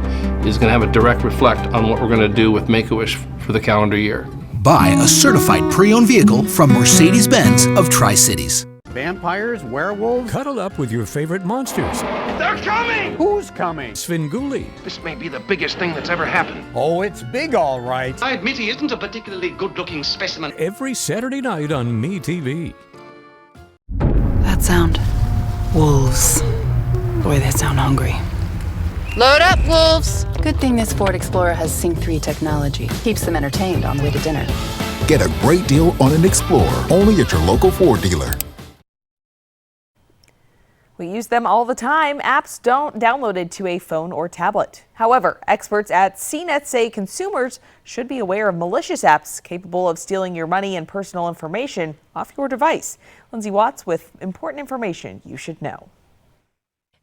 is going to have a direct reflect on what we're going to do with Make-A-Wish for the calendar year. Buy a certified pre-owned vehicle from Mercedes-Benz of Tri-Cities. Vampires, werewolves. Cuddle up with your favorite monsters. They're coming! Who's coming? Svengoolie. This may be the biggest thing that's ever happened. Oh, it's big, all right. I admit he isn't a particularly good-looking specimen. Every Saturday night on MeTV. That sound. Wolves. Boy, they sound hungry. Load up, wolves! Good thing this Ford Explorer has Sync 3 technology. Keeps them entertained on the way to dinner. Get a great deal on an Explorer, only at your local Ford dealer. We use them all the time. Apps don't download it to a phone or tablet. However, experts at CNET say consumers should be aware of malicious apps capable of stealing your money and personal information off your device. Lindsay Watts with important information you should know.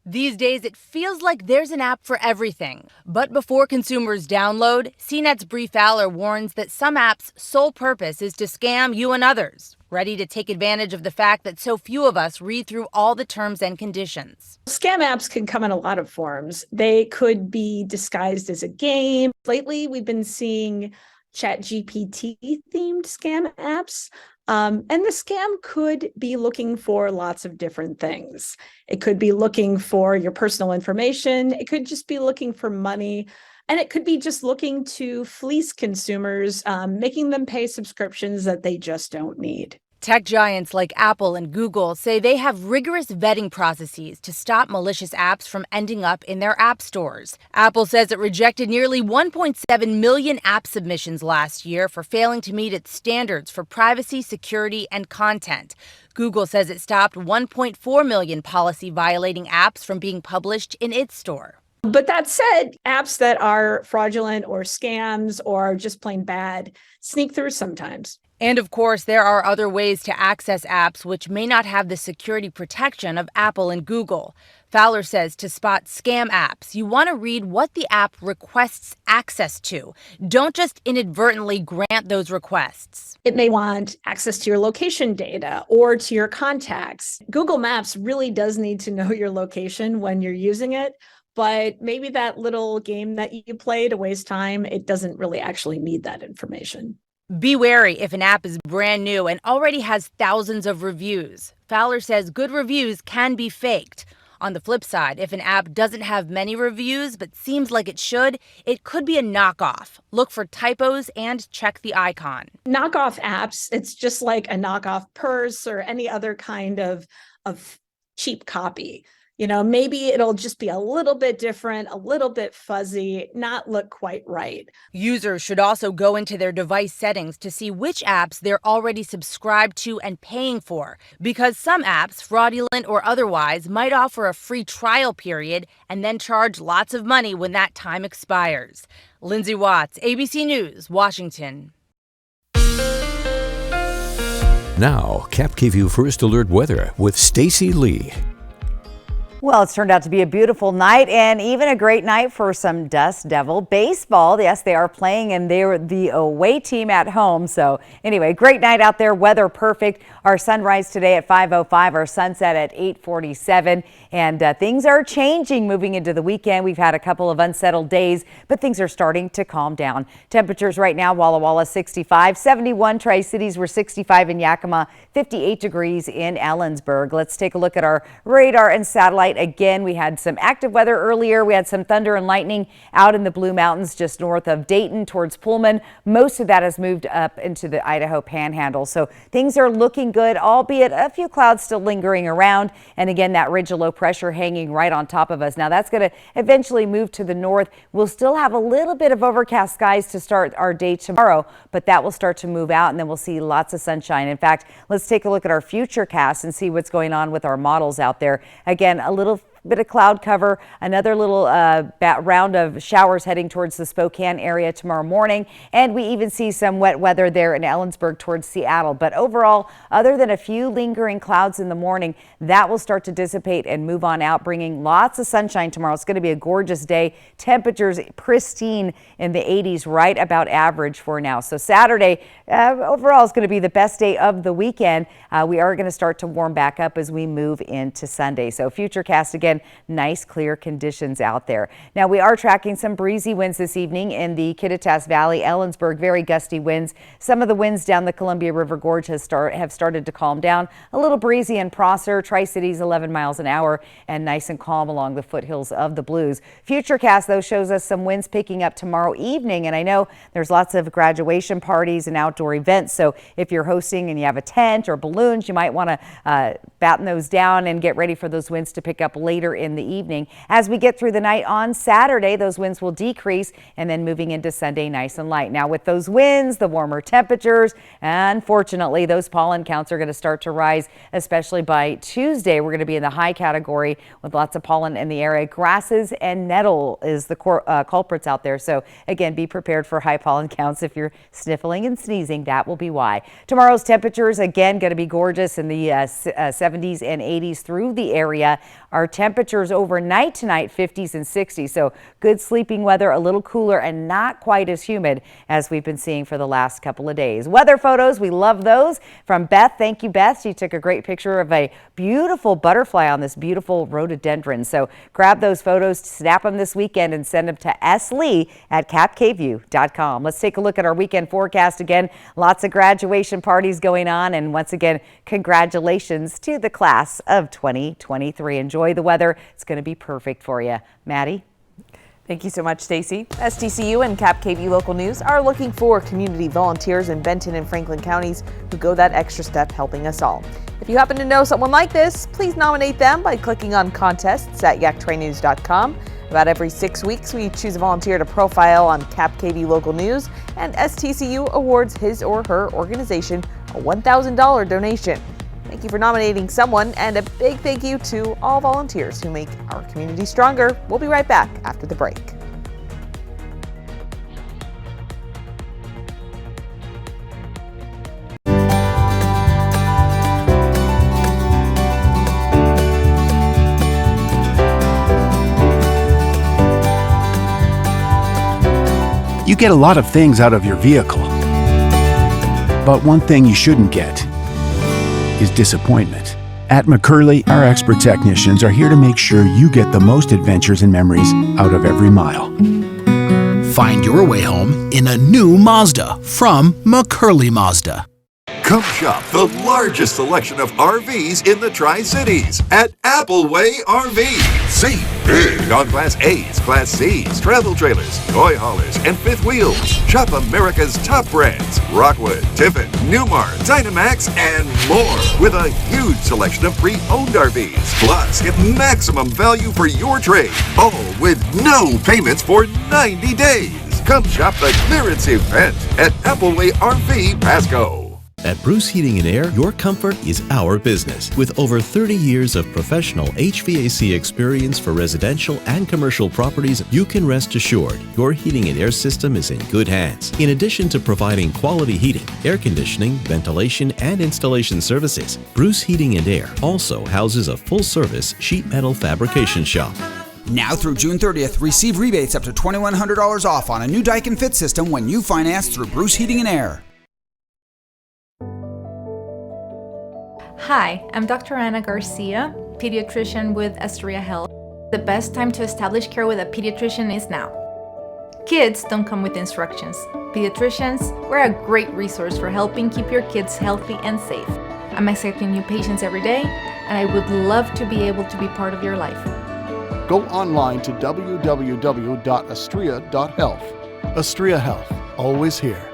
These days, it feels like there's an app for everything. But before consumers download, CNET's Bree Fowler warns that some apps' sole purpose is to scam you and others, ready to take advantage of the fact that so few of us read through all the terms and conditions. Scam apps can come in a lot of forms. They could be disguised as a game. Lately, we've been seeing ChatGPT themed scam apps. And the scam could be looking for lots of different things. It could be looking for your personal information. It could just be looking for money. And it could be just looking to fleece consumers, making them pay subscriptions that they just don't need. Tech giants like Apple and Google say they have rigorous vetting processes to stop malicious apps from ending up in their app stores. Apple says it rejected nearly 1.7 million app submissions last year for failing to meet its standards for privacy, security, and content. Google says it stopped 1.4 million policy-violating apps from being published in its store. But that said, apps that are fraudulent or scams or just plain bad sneak through sometimes. And of course, there are other ways to access apps which may not have the security protection of Apple and Google. Fowler says to spot scam apps, you want to read what the app requests access to. Don't just inadvertently grant those requests. It may want access to your location data or to your contacts. Google Maps really does need to know your location when you're using it. But maybe that little game that you play to waste time, it doesn't really actually need that information. Be wary if an app is brand new and already has thousands of reviews. Fowler says good reviews can be faked. On the flip side, if an app doesn't have many reviews but seems like it should, it could be a knockoff. Look for typos and check the icon. Knockoff apps, it's just like a knockoff purse or any other kind of cheap copy. You know, maybe it'll just be a little bit different, a little bit fuzzy, not look quite right. Users should also go into their device settings to see which apps they're already subscribed to and paying for, because some apps, fraudulent or otherwise, might offer a free trial period and then charge lots of money when that time expires. Lindsay Watts, ABC News, Washington. Now, KAPP KVEW First Alert Weather with Stacy Lee. Well, it's turned out to be a beautiful night and even a great night for some Dust Devil baseball. Yes, they are playing and they're the away team at home. So anyway, great night out there. Weather perfect. Our sunrise today at 5:05, our sunset at 8:47. And things are changing moving into the weekend. We've had a couple of unsettled days, but things are starting to calm down. Temperatures right now, Walla Walla 65, 71 Tri-Cities, we're 65 in Yakima, 58 degrees in Ellensburg. Let's take a look at our radar and satellite. Again, we had some active weather earlier. We had some thunder and lightning out in the Blue Mountains just north of Dayton towards Pullman. Most of that has moved up into the Idaho Panhandle. So things are looking good, albeit a few clouds still lingering around. And again, that ridge of low pressure hanging right on top of us. Now that's going to eventually move to the north. We'll still have a little bit of overcast skies to start our day tomorrow, but that will start to move out and then we'll see lots of sunshine. In fact, let's take a look at our future cast and see what's going on with our models out there. Again, a little bit of cloud cover, another little round of showers heading towards the Spokane area tomorrow morning. And we even see some wet weather there in Ellensburg towards Seattle. But overall, other than a few lingering clouds in the morning, that will start to dissipate and move on out, bringing lots of sunshine tomorrow. It's going to be a gorgeous day. Temperatures pristine in the 80s, right about average for now. So Saturday overall is going to be the best day of the weekend. We are going to start to warm back up as we move into Sunday. So Futurecast again, nice clear conditions out there. Now we are tracking some breezy winds this evening in the Kittitas Valley, Ellensburg, very gusty winds. Some of the winds down the Columbia River Gorge have started to calm down. A little breezy in Prosser, Tri-Cities 11 miles an hour, and nice and calm along the foothills of the Blues. Futurecast though shows us some winds picking up tomorrow evening, and I know there's lots of graduation parties and outdoor events, so if you're hosting and you have a tent or balloons, you might want to batten those down and get ready for those winds to pick up later in the evening. As we get through the night on Saturday, those winds will decrease, and then moving into Sunday nice and light. Now with those winds, the warmer temperatures, unfortunately those pollen counts are going to start to rise, especially by Tuesday. We're going to be in the high category with lots of pollen in the area. Grasses and nettle is the culprits out there. So again, be prepared for high pollen counts. If you're sniffling and sneezing, that will be why. Tomorrow's temperatures again going to be gorgeous in the 70s and 80s through the area. Our temperatures overnight tonight 50s and 60s. So good sleeping weather, a little cooler and not quite as humid as we've been seeing for the last couple of days. Weather photos, we love those from Beth. Thank you, Beth. She took a great picture of a beautiful butterfly on this beautiful rhododendron. So grab those photos, snap them this weekend and send them to slee@kappkview.com. Let's take a look at our weekend forecast again. Lots of graduation parties going on, and once again, congratulations to the class of 2023. Enjoy the weather. It's going to be perfect for you. Maddie? Thank you so much, Stacy. STCU and KAPP Local News are looking for community volunteers in Benton and Franklin counties who go that extra step helping us all. If you happen to know someone like this, please nominate them by clicking on contests at yaktranews.com. About every 6 weeks, we choose a volunteer to profile on KAPP Local News, and STCU awards his or her organization a $1,000 donation. Thank you for nominating someone, and a big thank you to all volunteers who make our community stronger. We'll be right back after the break. You get a lot of things out of your vehicle, but one thing you shouldn't get is disappointment. At McCurley, our expert technicians are here to make sure you get the most adventures and memories out of every mile. Find your way home in a new Mazda from McCurley Mazda. Come shop the largest selection of RVs in the Tri-Cities at Appleway RV. Save big on Class A's, Class C's, travel trailers, toy haulers, and fifth wheels. Shop America's top brands: Rockwood, Tiffin, Newmar, Dynamax, and more, with a huge selection of pre-owned RVs. Plus, get maximum value for your trade, all with no payments for 90 days. Come shop the clearance event at Appleway RV Pasco. At Bruce Heating and Air, your comfort is our business. With over 30 years of professional HVAC experience for residential and commercial properties, you can rest assured your heating and air system is in good hands. In addition to providing quality heating, air conditioning, ventilation, and installation services, Bruce Heating and Air also houses a full-service sheet metal fabrication shop. Now through June 30th, receive rebates up to $2,100 off on a new Daikin Fit system when you finance through Bruce Heating and Air. Hi, I'm Dr. Ana Garcia, pediatrician with Astoria Health. The best time to establish care with a pediatrician is now. Kids don't come with instructions. Pediatricians, we're a great resource for helping keep your kids healthy and safe. I'm accepting new patients every day, and I would love to be able to be part of your life. Go online to www.astria.health. Astria Health, always here.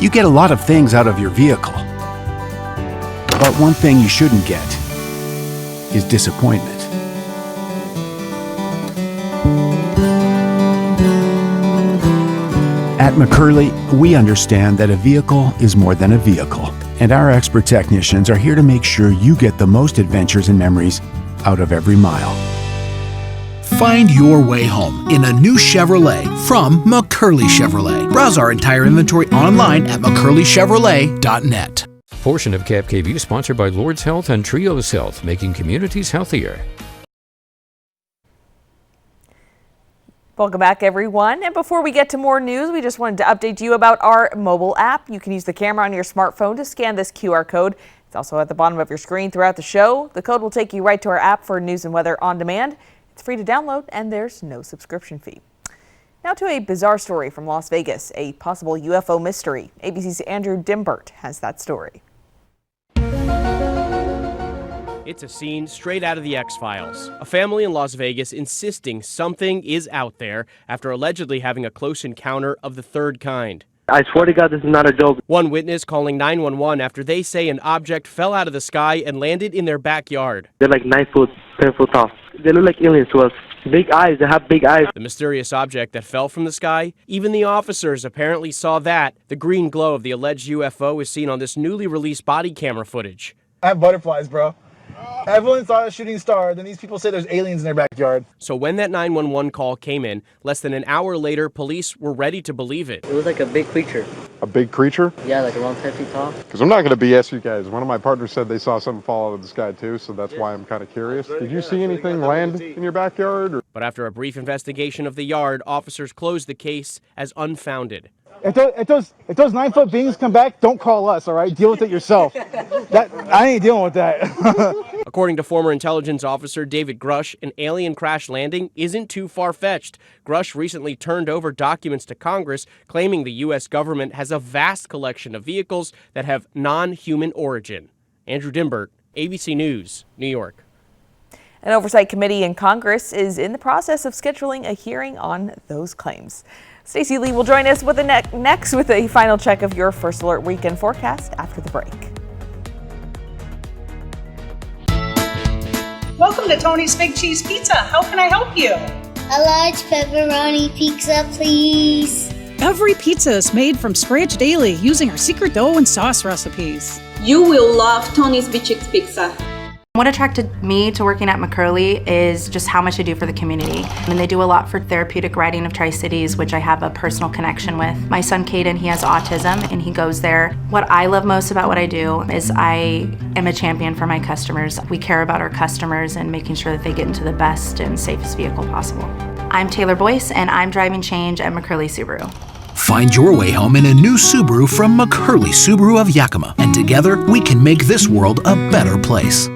You get a lot of things out of your vehicle. But one thing you shouldn't get is disappointment. At McCurley, we understand that a vehicle is more than a vehicle, and our expert technicians are here to make sure you get the most adventures and memories out of every mile. Find your way home in a new Chevrolet from McCurley Chevrolet. Browse our entire inventory online at McCurleyChevrolet.net. Portion of KAPP sponsored by Lord's Health and Trios Health, making communities healthier. Welcome back, everyone. And before we get to more news, we just wanted to update you about our mobile app. You can use the camera on your smartphone to scan this QR code. It's also at the bottom of your screen throughout the show. The code will take you right to our app for news and weather on demand. It's free to download, and there's no subscription fee. Now to a bizarre story from Las Vegas, a possible UFO mystery. ABC's Andrew Dimbert has that story. It's a scene straight out of the X-Files. A family in Las Vegas insisting something is out there after allegedly having a close encounter of the third kind. I swear to God, this is not a joke. One witness calling 911 after they say an object fell out of the sky and landed in their backyard. They're like 9 foot, 10 foot tall. They look like aliens to us. Big eyes, they have big eyes. The mysterious object that fell from the sky, even the officers apparently saw that. The green glow of the alleged UFO is seen on this newly released body camera footage. I have butterflies, bro. Everyone saw a shooting star, then these people say there's aliens in their backyard. So when that 911 call came in, less than an hour later, police were ready to believe it. It was like a big creature. A big creature? Yeah, like around 10 feet tall. Because I'm not going to BS you guys. One of my partners said they saw something fall out of the sky too, so that's why I'm kind of curious. Did you see anything land in your backyard? Or? But after a brief investigation of the yard, officers closed the case as unfounded. If those 9 foot beings come back, don't call us, all right? Deal with it yourself. I ain't dealing with that. According to former intelligence officer David Grush, an alien crash landing isn't too far-fetched. Grush recently turned over documents to Congress claiming the U.S. government has a vast collection of vehicles that have non-human origin. Andrew Dimbert, ABC News, New York. An oversight committee in Congress is in the process of scheduling a hearing on those claims. Stacey Lee will join us with next with a final check of your First Alert weekend forecast after the break. Welcome to Tony's Big Cheese Pizza. How can I help you? A large pepperoni pizza, please. Every pizza is made from scratch daily using our secret dough and sauce recipes. You will love Tony's Big Cheese Pizza. What attracted me to working at McCurley is just how much they do for the community. And they do a lot for therapeutic riding of Tri-Cities, which I have a personal connection with. My son Caden, he has autism and he goes there. What I love most about what I do is I am a champion for my customers. We care about our customers and making sure that they get into the best and safest vehicle possible. I'm Taylor Boyce and I'm driving change at McCurley Subaru. Find your way home in a new Subaru from McCurley Subaru of Yakima. And together, we can make this world a better place.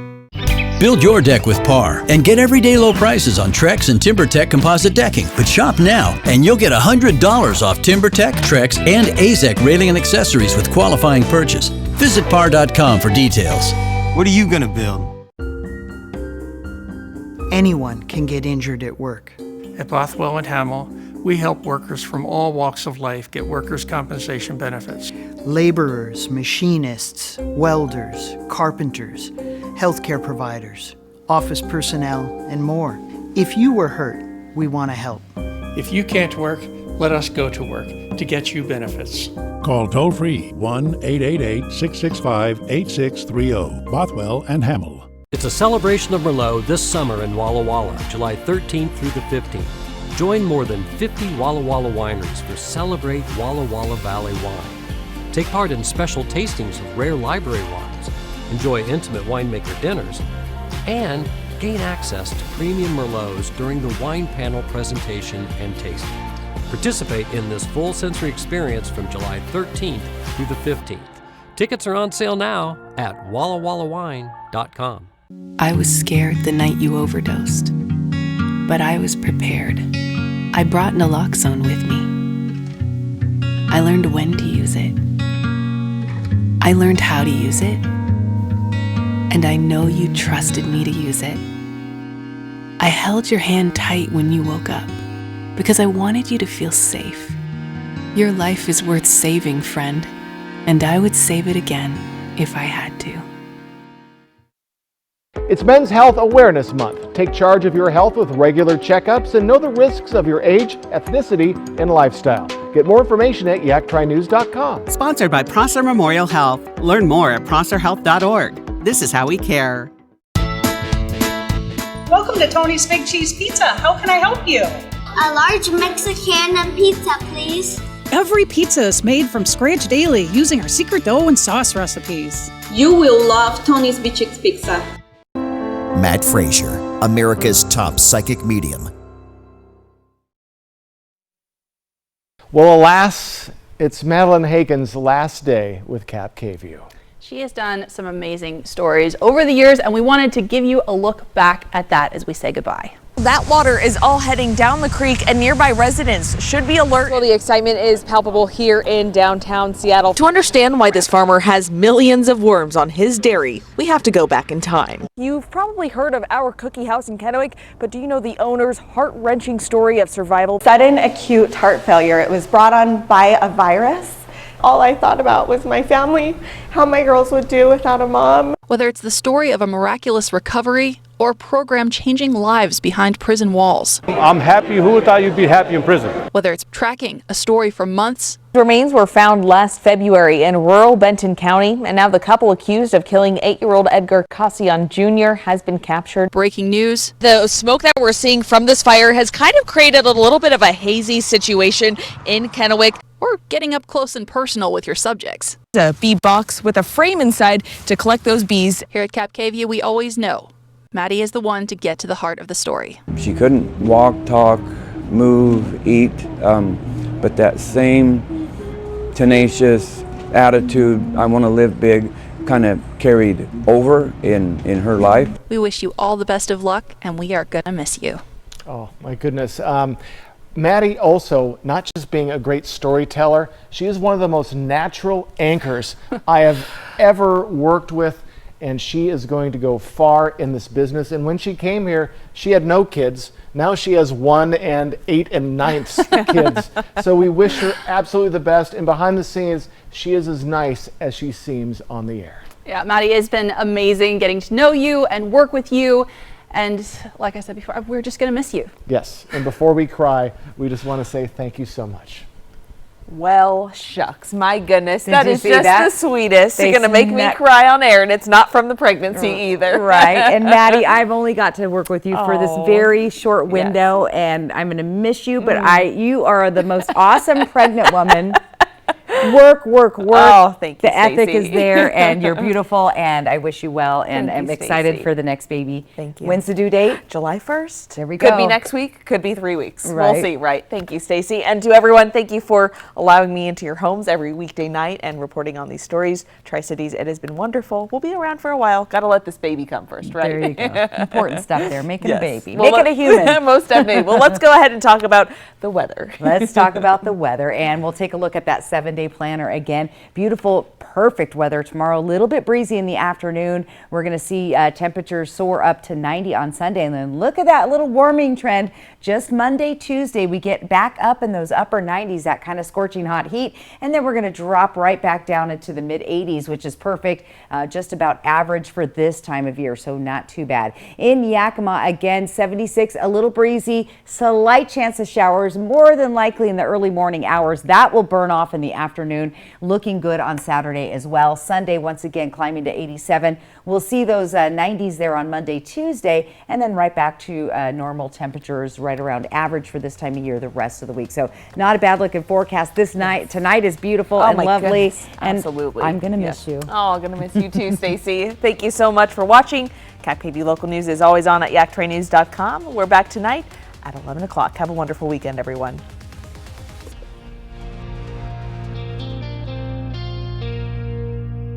Build your deck with PAR and get everyday low prices on Trex and TimberTech composite decking. But shop now and you'll get $100 off TimberTech, Trex, and AZEK railing and accessories with qualifying purchase. Visit par.com for details. What are you going to build? Anyone can get injured at work. At Bothwell and Hamill, we help workers from all walks of life get workers' compensation benefits. Laborers, machinists, welders, carpenters, healthcare providers, office personnel, and more. If you were hurt, we want to help. If you can't work, let us go to work to get you benefits. Call toll-free 1-888-665-8630. Bothwell and Hamill. It's a celebration of Merlot this summer in Walla Walla, July 13th through the 15th. Join more than 50 Walla Walla wineries for Celebrate Walla Walla Valley Wine. Take part in special tastings of rare library wines, enjoy intimate winemaker dinners, and gain access to premium Merlots during the wine panel presentation and tasting. Participate in this full sensory experience from July 13th through the 15th. Tickets are on sale now at wallawallawine.com. I was scared the night you overdosed, but I was prepared. I brought naloxone with me. I learned when to use it. I learned how to use it. And I know you trusted me to use it. I held your hand tight when you woke up because I wanted you to feel safe. Your life is worth saving, friend. And I would save it again if I had to. It's Men's Health Awareness Month. Take charge of your health with regular checkups and know the risks of your age, ethnicity, and lifestyle. Get more information at yaktrynews.com. Sponsored by Prosser Memorial Health. Learn more at prosserhealth.org. This is how we care. Welcome to Tony's Big Cheese Pizza. How can I help you? A large Mexican pizza, please. Every pizza is made from scratch daily using our secret dough and sauce recipes. You will love Tony's Bichix Pizza. Matt Frazier, America's top psychic medium. Well, alas, it's Madeline Hagen's last day with KAPP. She has done some amazing stories over the years, and we wanted to give you a look back at that as we say goodbye. That water is all heading down the creek, and nearby residents should be alert. Well, the excitement is palpable here in downtown Seattle. To understand why this farmer has millions of worms on his dairy, we have to go back in time. You've probably heard of Our Cookie House in Kennewick, but do you know the owner's heart-wrenching story of survival? Sudden acute heart failure. It was brought on by a virus. All I thought about was my family, how my girls would do without a mom. Whether it's the story of a miraculous recovery or a program changing lives behind prison walls. I'm happy. Who would thought you'd be happy in prison? Whether it's tracking a story for months. Remains were found last February in rural Benton County, and now the couple accused of killing 8-year-old Edgar Cassian Jr. has been captured. Breaking news. The smoke that we're seeing from this fire has kind of created a little bit of a hazy situation in Kennewick. Or getting up close and personal with your subjects. A bee box with a frame inside to collect those bees. Here at KVEW, we always know Maddie is the one to get to the heart of the story. She couldn't walk, talk, move, eat, but that same tenacious attitude, I want to live big, kind of carried over in her life. We wish you all the best of luck, and we are gonna miss you. Oh my goodness. Maddie also, not just being a great storyteller, she is one of the most natural anchors I have ever worked with, and she is going to go far in this business. And when she came here, she had no kids. Now she has 1 and 8 9 kids. So we wish her absolutely the best. And behind the scenes, she is as nice as she seems on the air. Yeah, Maddie, it's been amazing getting to know you and work with you. And like I said before, we're just going to miss you. Yes. And before we cry, we just want to say thank you so much. Well, shucks, my goodness, that is just the sweetest. You're going to make me cry on air, and it's not from the pregnancy either. Right. And Maddie, I've only got to work with you for this very short window, and I'm going to miss you, but you are the most awesome pregnant woman. Work. Oh, thank you, The ethic Stacey. is there, and you're beautiful, and I wish you well, and Thank I'm you, excited Stacey. for the next baby. Thank you. When's the due date? July 1st. There we go. Could be next week, could be 3 weeks. Right. We'll see, right? Thank you, Stacey. And to everyone, thank you for allowing me into your homes every weekday night and reporting on these stories. Tri-Cities, it has been wonderful. We'll be around for a while. Got to let this baby come first, right? There you go. Important stuff there. Making a baby. Well, Making a human. Most definitely. Well, let's go ahead and talk about the weather. Let's talk about the weather, and we'll take a look at that 7-day planner again. Beautiful, perfect weather tomorrow. A little bit breezy in the afternoon. We're going to see temperatures soar up to 90 on Sunday, and then look at that little warming trend. Just Monday, Tuesday, we get back up in those upper 90s, that kind of scorching hot heat, and then we're going to drop right back down into the mid 80s, which is perfect, just about average for this time of year, so not too bad. In Yakima, again, 76, a little breezy, slight chance of showers, more than likely in the early morning hours. That will burn off in the afternoon. Looking good on Saturday as well. Sunday, once again, climbing to 87. We'll see those 90s there on Monday, Tuesday, and then right back to normal temperatures right around average for this time of year the rest of the week. So not a bad looking forecast this night. Tonight is beautiful and lovely. Goodness. And Absolutely. I'm going to miss you. Oh, I'm going to miss you too, Stacey. Thank you so much for watching. KAPP Local News is always on at yaktrynews.com. We're back tonight at 11 o'clock. Have a wonderful weekend, everyone.